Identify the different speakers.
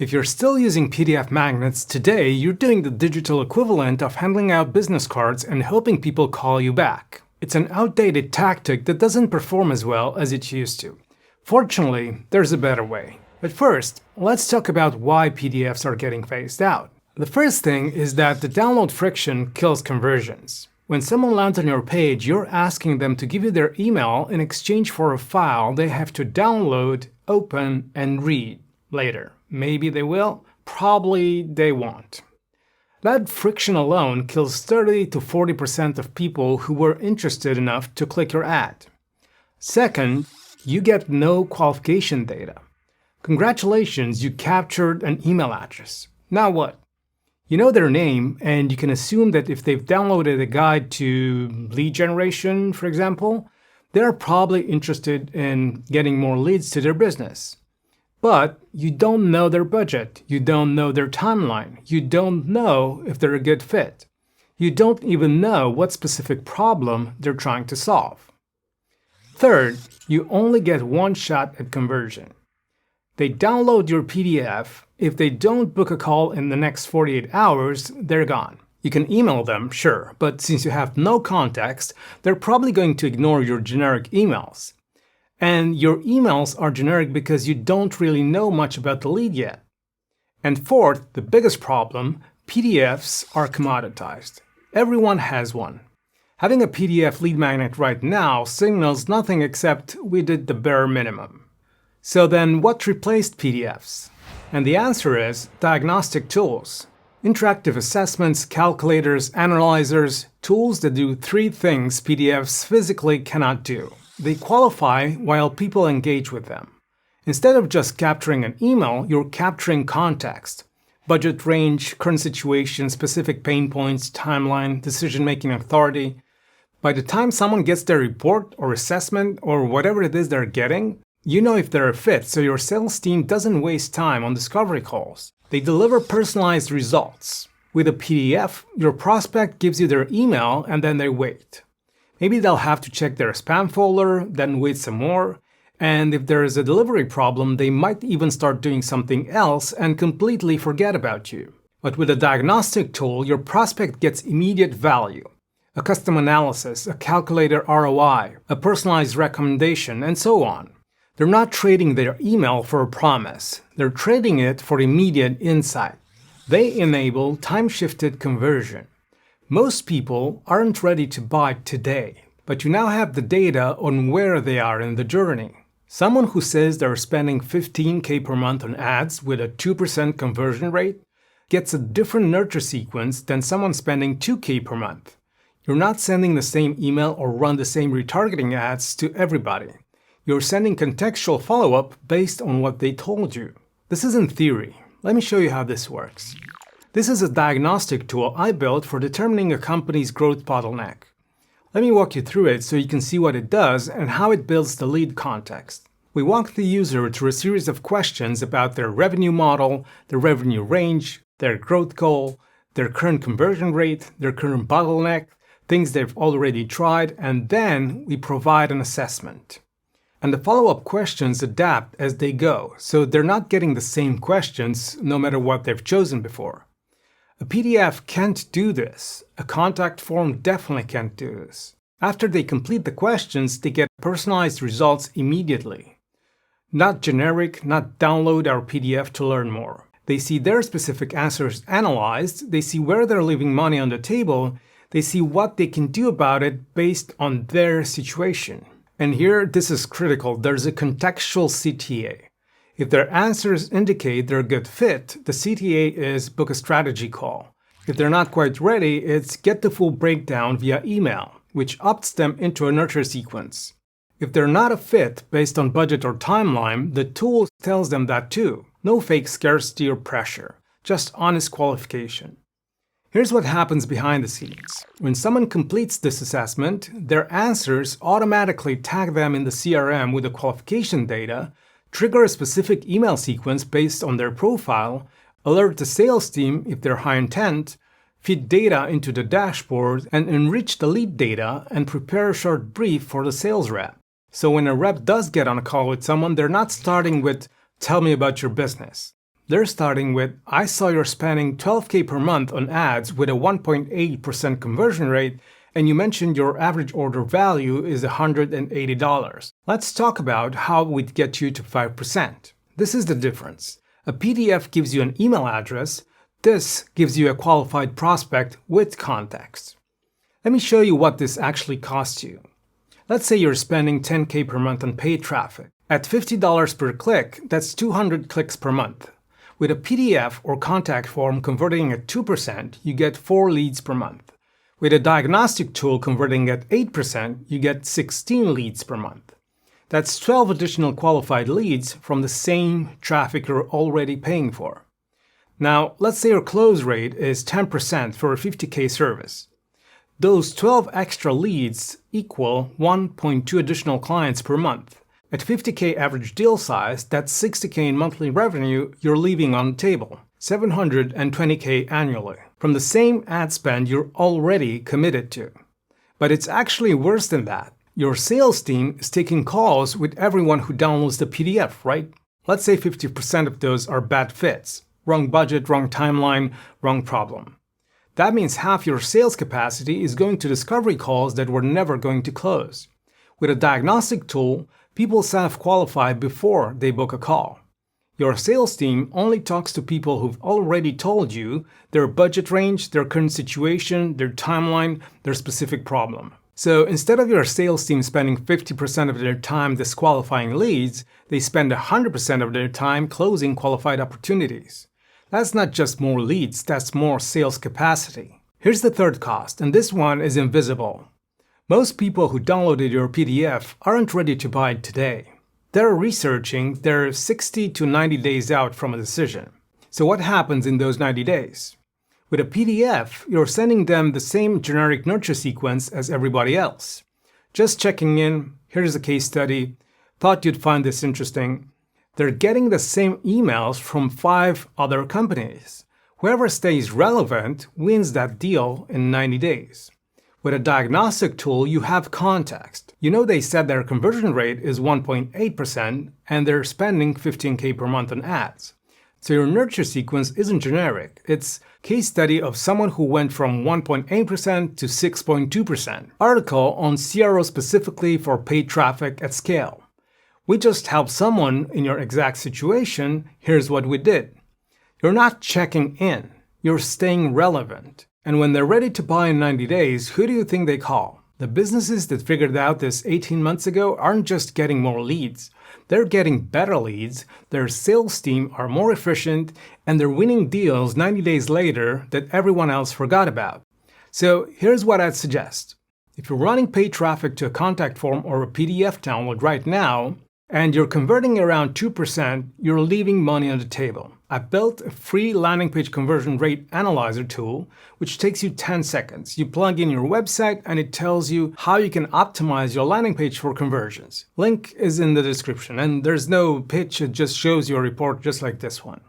Speaker 1: If you're still using PDF magnets today, you're doing the digital equivalent of handing out business cards and hoping people call you back. It's an outdated tactic that doesn't perform as well as it used to. Fortunately, there's a better way. But first, let's talk about why PDFs are getting phased out. The first thing is that the download friction kills conversions. When someone lands on your page, you're asking them to give you their email in exchange for a file they have to download, open, and read later. Maybe they will, probably they won't. That friction alone kills 30 to 40% of people who were interested enough to click your ad. Second, you get no qualification data. Congratulations, you captured an email address. Now what? You know their name, and you can assume that if they've downloaded a guide to lead generation, for example, they're probably interested in getting more leads to their business. But you don't know their budget, you don't know their timeline, you don't know if they're a good fit. You don't even know what specific problem they're trying to solve. Third, you only get one shot at conversion. They download your PDF. If they don't book a call in the next 48 hours, they're gone. You can email them, sure, but since you have no context, they're probably going to ignore your generic emails. And your emails are generic because you don't really know much about the lead yet. And fourth, the biggest problem, PDFs are commoditized. Everyone has one. Having a PDF lead magnet right now signals nothing except we did the bare minimum. So then what replaced PDFs? And the answer is diagnostic tools. Interactive assessments, calculators, analyzers, tools that do three things PDFs physically cannot do. They qualify while people engage with them. Instead of just capturing an email, you're capturing context. Budget range, current situation, specific pain points, timeline, decision-making authority. By the time someone gets their report or assessment or whatever it is they're getting, you know if they're a fit, so your sales team doesn't waste time on discovery calls. They deliver personalized results. With a PDF, your prospect gives you their email and then they wait. Maybe they'll have to check their spam folder, then wait some more, and if there is a delivery problem, they might even start doing something else and completely forget about you. But with a diagnostic tool, your prospect gets immediate value. A custom analysis, a calculated ROI, a personalized recommendation, and so on. They're not trading their email for a promise. They're trading it for immediate insight. They enable time-shifted conversion. Most people aren't ready to buy today, but you now have the data on where they are in the journey. Someone who says they're spending $15,000 per month on ads with a 2% conversion rate gets a different nurture sequence than someone spending $2,000 per month. You're not sending the same email or run the same retargeting ads to everybody. You're sending contextual follow-up based on what they told you. This isn't theory. Let me show you how this works. This is a diagnostic tool I built for determining a company's growth bottleneck. Let me walk you through it so you can see what it does and how it builds the lead context. We walk the user through a series of questions about their revenue model, their revenue range, their growth goal, their current conversion rate, their current bottleneck, things they've already tried, and then we provide an assessment. And the follow-up questions adapt as they go, so they're not getting the same questions no matter what they've chosen before. A PDF can't do this. A contact form definitely can't do this. After they complete the questions, they get personalized results immediately. Not generic, not download our PDF to learn more. They see their specific answers analyzed, they see where they're leaving money on the table, they see what they can do about it based on their situation. And here, this is critical, there's a contextual CTA. If their answers indicate they're a good fit, the CTA is book a strategy call. If they're not quite ready, it's get the full breakdown via email, which opts them into a nurture sequence. If they're not a fit based on budget or timeline, the tool tells them that too. No fake scarcity or pressure, just honest qualification. Here's what happens behind the scenes. When someone completes this assessment, their answers automatically tag them in the CRM with the qualification data, trigger a specific email sequence based on their profile, alert the sales team if they're high intent, feed data into the dashboard, and enrich the lead data and prepare a short brief for the sales rep. So when a rep does get on a call with someone, they're not starting with, "Tell me about your business." They're starting with, I saw you're spending $12K per month on ads with a 1.8% conversion rate, and you mentioned your average order value is $180. Let's talk about how we'd get you to 5%. This is the difference. A PDF gives you an email address. This gives you a qualified prospect with context. Let me show you what this actually costs you. Let's say you're spending $10K per month on paid traffic. At $50 per click, that's 200 clicks per month. With a PDF or contact form converting at 2%, you get 4 leads per month. With a diagnostic tool converting at 8%, you get 16 leads per month. That's 12 additional qualified leads from the same traffic you're already paying for. Now, let's say your close rate is 10% for a 50K service. Those 12 extra leads equal 1.2 additional clients per month. At 50K average deal size, that's 60K in monthly revenue you're leaving on the table, 720K annually, from the same ad spend you're already committed to. But it's actually worse than that. Your sales team is taking calls with everyone who downloads the PDF, right? Let's say 50% of those are bad fits. Wrong budget, wrong timeline, wrong problem. That means half your sales capacity is going to discovery calls that were never going to close. With a diagnostic tool, people self-qualify before they book a call. Your sales team only talks to people who've already told you their budget range, their current situation, their timeline, their specific problem. So instead of your sales team spending 50% of their time disqualifying leads, they spend 100% of their time closing qualified opportunities. That's not just more leads, that's more sales capacity. Here's the third cost, and this one is invisible. Most people who downloaded your PDF aren't ready to buy it today. They're researching, they're 60 to 90 days out from a decision. So what happens in those 90 days? With a PDF, you're sending them the same generic nurture sequence as everybody else. Just checking in, here's a case study, thought you'd find this interesting. They're getting the same emails from 5 other companies. Whoever stays relevant wins that deal in 90 days. With a diagnostic tool, you have context. You know they said their conversion rate is 1.8% and they're spending 15K per month on ads. So your nurture sequence isn't generic. It's a case study of someone who went from 1.8% to 6.2%. Article on CRO specifically for paid traffic at scale. We just helped someone in your exact situation. Here's what we did. You're not checking in. You're staying relevant. And when they're ready to buy in 90 days, who do you think they call? The businesses that figured out this 18 months ago aren't just getting more leads. They're getting better leads, their sales team are more efficient, and they're winning deals 90 days later that everyone else forgot about. So here's what I'd suggest. If you're running paid traffic to a contact form or a PDF download right now, and you're converting around 2%, you're leaving money on the table. I built a free landing page conversion rate analyzer tool, which takes you 10 seconds. You plug in your website and it tells you how you can optimize your landing page for conversions. Link is in the description, and there's no pitch, it just shows you a report just like this one.